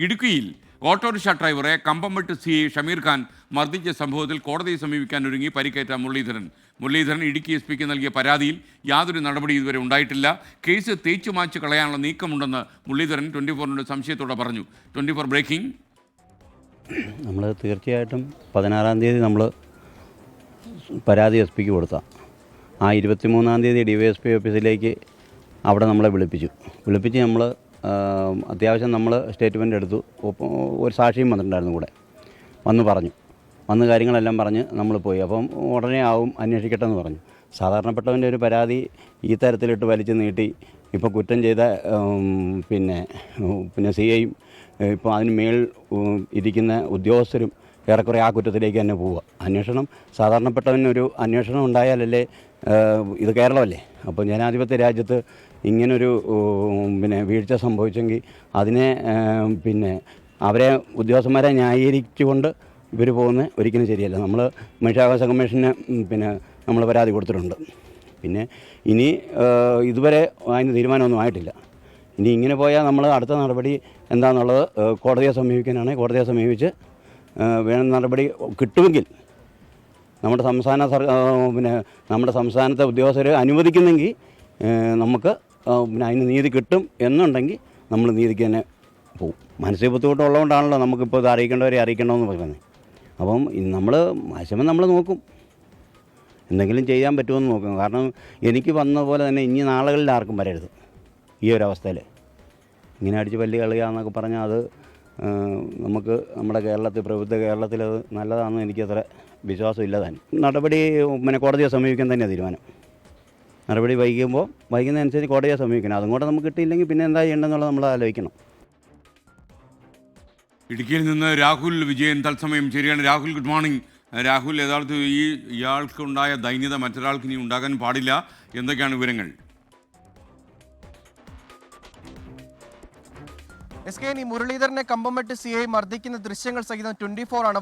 ഇടുക്കിയിൽ ഓട്ടോറിക്ഷ ഡ്രൈവറെ കമ്പംമെട്ട് സി ഷമീർ ഖാൻ മർദ്ദിച്ച സംഭവത്തിൽ കോടതിയെ സമീപിക്കാൻ ഒരുങ്ങി പരിക്കേറ്റ മുരളീധരൻ ഇടുക്കി എസ് പിക്ക് നൽകിയ പരാതിയിൽ യാതൊരു നടപടി ഇതുവരെ ഉണ്ടായിട്ടില്ല. കേസ് തേച്ചുമാച്ച് കളയാനുള്ള നീക്കമുണ്ടെന്ന് മുരളീധരൻ 24-നോട് സംശയത്തോടെ പറഞ്ഞു. 24 ബ്രേക്കിംഗ്. നമ്മൾ തീർച്ചയായിട്ടും 16-ാം തീയതി നമ്മൾ പരാതി എസ് പിക്ക് കൊടുത്താൽ ആ 23-ാം തീയതി DYSP ഓഫീസിലേക്ക് അവിടെ നമ്മളെ വിളിപ്പിച്ച് നമ്മൾ അത്യാവശ്യം നമ്മൾ സ്റ്റേറ്റ്മെൻ്റ് എടുത്തു. ഒരു സാക്ഷിയും വന്നിട്ടുണ്ടായിരുന്നു കൂടെ, വന്ന് കാര്യങ്ങളെല്ലാം പറഞ്ഞ് നമ്മൾ പോയി. അപ്പം ഉടനെ ആവും അന്വേഷിക്കട്ടെ എന്ന് പറഞ്ഞു. സാധാരണപ്പെട്ടവൻ്റെ ഒരു പരാതി ഈ തരത്തിലിട്ട് വലിച്ചു നീട്ടി ഇപ്പോൾ കുറ്റം ചെയ്ത പിന്നെ CIയും ഇപ്പോൾ അതിന് മേൽ ഇരിക്കുന്ന ഉദ്യോഗസ്ഥരും ഏറെക്കുറെ ആ കുറ്റത്തിലേക്ക് തന്നെ പോവുക. അന്വേഷണം സാധാരണപ്പെട്ടവനൊരു അന്വേഷണം ഉണ്ടായാലല്ലേ, ഇത് കേരളമല്ലേ, അപ്പോൾ ജനാധിപത്യ രാജ്യത്ത് ഇങ്ങനൊരു വീഴ്ച സംഭവിച്ചെങ്കിൽ അതിനെ അവരെ ഉദ്യോഗസ്ഥന്മാരെ ന്യായീകരിച്ചുകൊണ്ട് ഇവർ പോകുന്നത് ഒരിക്കലും ശരിയല്ല. നമ്മൾ മനുഷ്യാവകാശ കമ്മീഷന് നമ്മൾ പരാതി കൊടുത്തിട്ടുണ്ട്. ഇനി ഇതുവരെ അതിന് തീരുമാനമൊന്നും ആയിട്ടില്ല. ഇനി ഇങ്ങനെ പോയാൽ നമ്മൾ അടുത്ത നടപടി എന്താണെന്നുള്ളത് കോടതിയെ സമീപിക്കാനാണ്. കോടതിയെ സമീപിച്ച് വേണ്ട നടപടി കിട്ടുമെങ്കിൽ നമ്മുടെ സംസ്ഥാനത്തെ ഉദ്യോഗസ്ഥർ അനുവദിക്കുന്നെങ്കിൽ നമുക്ക് അതിന് നീതി കിട്ടും എന്നുണ്ടെങ്കിൽ നമ്മൾ നീതിക്ക് തന്നെ പോകും. മാനസിക ബുദ്ധിമുട്ടുള്ളതുകൊണ്ടാണല്ലോ നമുക്കിപ്പോൾ ഇത് അറിയിക്കേണ്ടവരെ അറിയിക്കണമെന്ന് പറയുന്നത്. അപ്പം നമ്മൾ മാക്സിമം നമ്മൾ നോക്കും, എന്തെങ്കിലും ചെയ്യാൻ പറ്റുമെന്ന് നോക്കും. കാരണം എനിക്ക് വന്ന പോലെ തന്നെ ഇനി നാളുകളിൽ ആർക്കും വരരുത് ഈ ഒരവസ്ഥയിൽ. ഇങ്ങനെ അടിച്ച് പല്ലി കളിയാന്നൊക്കെ പറഞ്ഞാൽ അത് നമുക്ക് നമ്മുടെ പ്രബുദ്ധ കേരളത്തിൽ അത് നല്ലതാണെന്ന് എനിക്കത്ര വിശ്വാസമില്ല താൻ. നടപടി കോടതിയെ സമീപിക്കാൻ തന്നെയാണ് തീരുമാനം. നടപടി വൈകുന്നതനുസരിച്ച് കോടതിയെ സമീപിക്കണം. അതും കൂടെ നമുക്ക് കിട്ടിയില്ലെങ്കിൽ പിന്നെ എന്താ ചെയ്യേണ്ടതെന്നുള്ളത് നമ്മൾ ആലോചിക്കണം. ഇടുക്കിയിൽ നിന്ന് രാഹുൽ വിജയൻ തത്സമയം ശരിയാണ്. Rahul, good morning. രാഹുൽ, യഥാർത്ഥത്തിൽ ഇയാൾക്കുണ്ടായ ദൈന്യത മറ്റൊരാൾക്ക് ഇനി ഉണ്ടാകാൻ പാടില്ല. എന്തൊക്കെയാണ് വിവരങ്ങൾ? ഈ മുരളീധരനെ കമ്പംമെട്ട് CI മർദ്ദിക്കുന്ന ദൃശ്യങ്ങൾ സഹിതം 24 ആണ്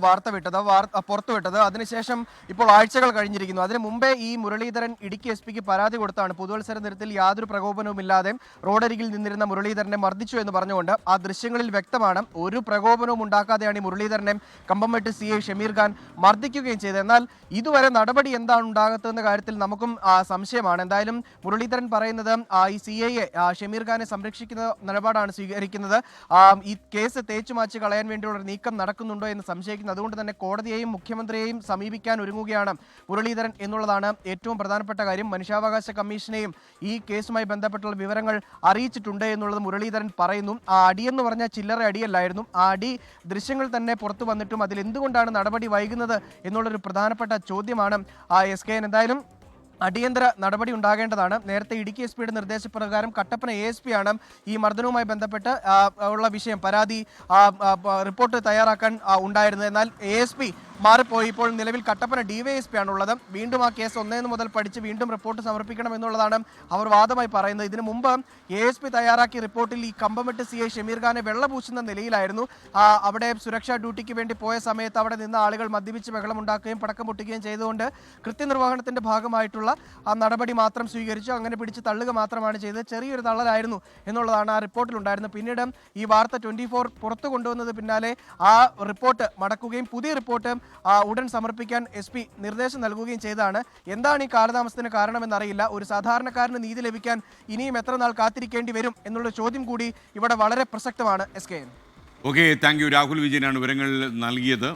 പുറത്തുവിട്ടത്. അതിനുശേഷം ഇപ്പോൾ ആഴ്ചകൾ കഴിഞ്ഞിരിക്കുന്നു. അതിന് മുമ്പേ ഈ മുരളീധരൻ ഇടുക്കി SP പരാതി കൊടുത്താണ്. പുതുവത്സര ദിനത്തിൽ യാതൊരു പ്രകോപനവുമില്ലാതെ റോഡരികിൽ നിന്നിരുന്ന മുരളീധരനെ മർദ്ദിച്ചു എന്ന് പറഞ്ഞുകൊണ്ട്. ആ ദൃശ്യങ്ങളിൽ വ്യക്തമാണ് ഒരു പ്രകോപനവും ഉണ്ടാക്കാതെയാണ് ഈ മുരളീധരനെ കമ്പംമെട്ട് CI ഷമീർ ഖാൻ മർദ്ദിക്കുകയും ചെയ്തത്. എന്നാൽ ഇതുവരെ നടപടി എന്താണ് ഉണ്ടാകാത്തതെന്ന കാര്യത്തിൽ നമുക്കും സംശയമാണ്. എന്തായാലും മുരളീധരൻ പറയുന്നത് ഈ CIയെ ഷമീർ ഖാനെ സംരക്ഷിക്കുന്ന നിലപാടാണ് സ്വീകരിക്കുന്നത്. ഈ കേസ് തേച്ചുമാച്ച് കളയാൻ വേണ്ടിയുള്ള നീക്കം നടക്കുന്നുണ്ടോ എന്ന് സംശയിക്കുന്നു. അതുകൊണ്ട് തന്നെ കോടതിയെയും മുഖ്യമന്ത്രിയെയും സമീപിക്കാൻ ഒരുങ്ങുകയാണ് മുരളീധരൻ എന്നുള്ളതാണ് ഏറ്റവും പ്രധാനപ്പെട്ട കാര്യം. മനുഷ്യാവകാശ കമ്മീഷനെയും ഈ കേസുമായി ബന്ധപ്പെട്ടുള്ള വിവരങ്ങൾ അറിയിച്ചിട്ടുണ്ട് എന്നുള്ളത് മുരളീധരൻ പറയുന്നു. ആ അടിയെന്ന് പറഞ്ഞാൽ ചില്ലറ അടിയല്ലായിരുന്നു. ആ അടി ദൃശ്യങ്ങൾ തന്നെ പുറത്തു വന്നിട്ടും അതിൽ എന്തുകൊണ്ടാണ് നടപടി വൈകുന്നത് എന്നുള്ളൊരു പ്രധാനപ്പെട്ട ചോദ്യമാണ് SK. എന്തായാലും അടിയന്തര നടപടി ഉണ്ടാകേണ്ടതാണ്. നേരത്തെ ഇടുക്കി SP നിർദ്ദേശപ്രകാരം കട്ടപ്പന ASP ആണ് ഈ മർദ്ദനവുമായി ബന്ധപ്പെട്ട് ഉള്ള വിഷയം പരാതി റിപ്പോർട്ട് തയ്യാറാക്കാൻ ഉണ്ടായിരുന്നത്. എന്നാൽ ASP മാറിപ്പോയി. ഇപ്പോൾ നിലവിൽ കട്ടപ്പന DYSP ആണുള്ളത്. വീണ്ടും ആ കേസ് 1 മുതൽ പഠിച്ച് വീണ്ടും റിപ്പോർട്ട് സമർപ്പിക്കണം എന്നുള്ളതാണ് അവർ വാദമായി പറയുന്നത്. ഇതിനു മുമ്പ് ASP തയ്യാറാക്കിയ റിപ്പോർട്ടിൽ ഈ കമ്പംമെട്ട് CI ഷമീർ ഖാനെ വെള്ളപൂശുന്ന നിലയിലായിരുന്നു. അവിടെ സുരക്ഷാ ഡ്യൂട്ടിക്ക് വേണ്ടി പോയ സമയത്ത് അവിടെ നിന്ന് ആളുകൾ മദ്യപിച്ച് ബഹളമുണ്ടാക്കുകയും പടക്കം പൊട്ടുകയും ചെയ്തുകൊണ്ട് കൃത്യനിർവഹണത്തിന്റെ ഭാഗമായിട്ടുള്ള ആ നടപടി മാത്രം സ്വീകരിച്ചു. അങ്ങനെ പിടിച്ച് തള്ളുക മാത്രമാണ് ചെയ്തത്. ചെറിയൊരു തള്ളലായിരുന്നു എന്നുള്ളതാണ് ആ റിപ്പോർട്ടിൽ ഉണ്ടായിരുന്നത്. പിന്നീട് ഈ വാർത്ത 24 പുറത്തു കൊണ്ടുവന്നത് പിന്നാലെ ആ റിപ്പോർട്ട് മടക്കുകയും പുതിയ റിപ്പോർട്ട് ഉടൻ സമർപ്പിക്കാൻ SP നിർദ്ദേശം നൽകുകയും ചെയ്തതാണ്. എന്താണ് ഈ കാലതാമസത്തിന് കാരണമെന്നറിയില്ല. ഒരു സാധാരണക്കാരന് നീതി ലഭിക്കാൻ ഇനിയും എത്ര നാൾ കാത്തിരിക്കേണ്ടി വരും എന്നുള്ള ചോദ്യം കൂടി ഇവിടെ വളരെ പ്രസക്തമാണ്. SK. Okay, thank you. Rahul വിജയനാണ് വിവരങ്ങൾ നൽകിയത്.